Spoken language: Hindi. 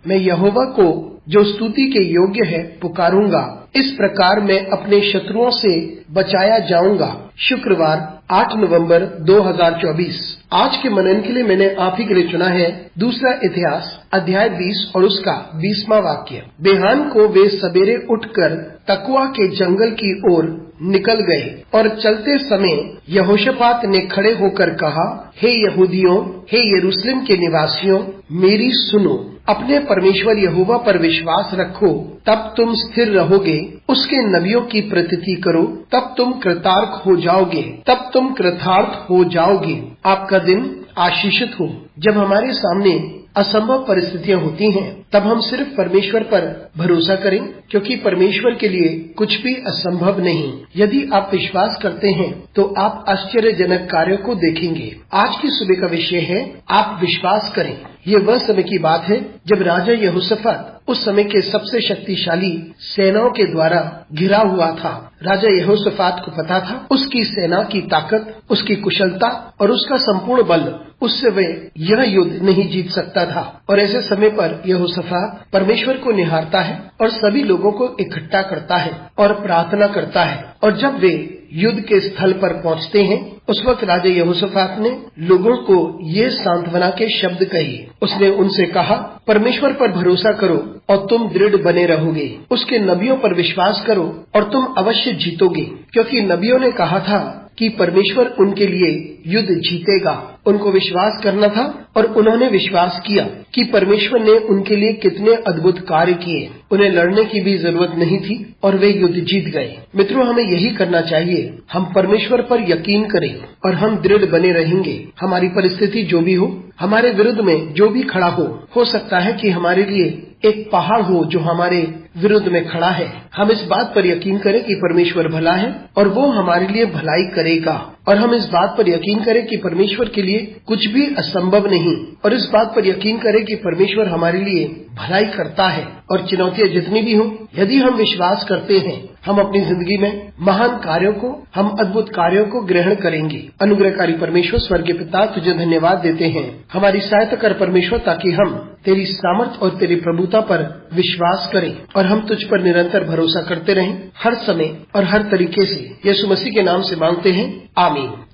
मैं यहोवा को जो स्तुति के योग्य है पुकारूंगा। इस प्रकार मैं अपने शत्रुओं से बचाया जाऊंगा। शुक्रवार 8 नवंबर 2024। आज के मनन के लिए मैंने आप ही के लिए चुना है दूसरा इतिहास अध्याय 20 और उसका 20वां वाक्य। बिहान को वे सवेरे उठकर तकुआ के जंगल की ओर निकल गए और चलते समय यहोशापात ने खड़े होकर कहा, हे यहूदियों, हे यरूशलेम के निवासियों, मेरी सुनो। अपने परमेश्वर यहोवा पर विश्वास रखो, तब तुम स्थिर रहोगे। उसके नबियों की प्रतीति करो, तब तुम कृतार्थ हो जाओगे, तब तुम कृतार्थ हो जाओगे। आपका दिन आशीषित हो। जब हमारे सामने असंभव परिस्थितियां होती हैं, तब हम सिर्फ परमेश्वर पर भरोसा करें, क्योंकि परमेश्वर के लिए कुछ भी असंभव नहीं। यदि आप विश्वास करते हैं तो आप आश्चर्यजनक कार्यों को देखेंगे। आज की सुबह का विषय है, आप विश्वास करें। ये वह समय की बात है जब राजा यहोशापात उस समय के सबसे शक्तिशाली सेनाओं के द्वारा घिरा हुआ था। राजा यहोशापात को पता था उसकी सेना की ताकत, उसकी कुशलता और उसका संपूर्ण बल, उससे वे यह युद्ध नहीं जीत सकता था। और ऐसे समय पर यहोशापात परमेश्वर को निहारता है और सभी लोगों को इकट्ठा करता है और प्रार्थना करता है। और जब वे युद्ध के स्थल पर पहुंचते हैं, उस वक्त राजा यहोशापात ने लोगों को ये सांत्वना के शब्द कहे। उसने उनसे कहा, परमेश्वर पर भरोसा करो और तुम दृढ़ बने रहोगे। उसके नबियों पर विश्वास करो और तुम अवश्य जीतोगे, क्योंकि नबियों ने कहा था कि परमेश्वर उनके लिए युद्ध जीतेगा। उनको विश्वास करना था और उन्होंने विश्वास किया कि परमेश्वर ने उनके लिए कितने अद्भुत कार्य किए। उन्हें लड़ने की भी जरूरत नहीं थी और वे युद्ध जीत गए। मित्रों, हमें यही करना चाहिए। हम परमेश्वर पर यकीन करें और हम दृढ़ बने रहेंगे। हमारी परिस्थिति जो भी हो, हमारे विरुद्ध में जो भी खड़ा हो सकता है कि हमारे लिए एक पहाड़ हो जो हमारे विरुद्ध में खड़ा है। हम इस बात पर यकीन करें कि परमेश्वर भला है और वो हमारे लिए भलाई करेगा। और हम इस बात पर यकीन करें कि परमेश्वर के लिए कुछ भी असंभव नहीं। और इस बात पर यकीन करें कि परमेश्वर हमारे लिए भलाई करता है। और चुनौतियां जितनी भी हों, यदि हम विश्वास करते हैं, हम अपनी जिंदगी में महान कार्यों को, हम अद्भुत कार्यों को ग्रहण करेंगे। अनुग्रहकारी परमेश्वर स्वर्गीय पिता, तुझे धन्यवाद देते हैं। हमारी सहायता कर परमेश्वर, ताकि हम तेरी सामर्थ और तेरी प्रभुता पर विश्वास करें और हम तुझ पर निरंतर भरोसा करते रहें, हर समय और हर तरीके से। यीशु मसीह के नाम से मांगते हैं, आमीन।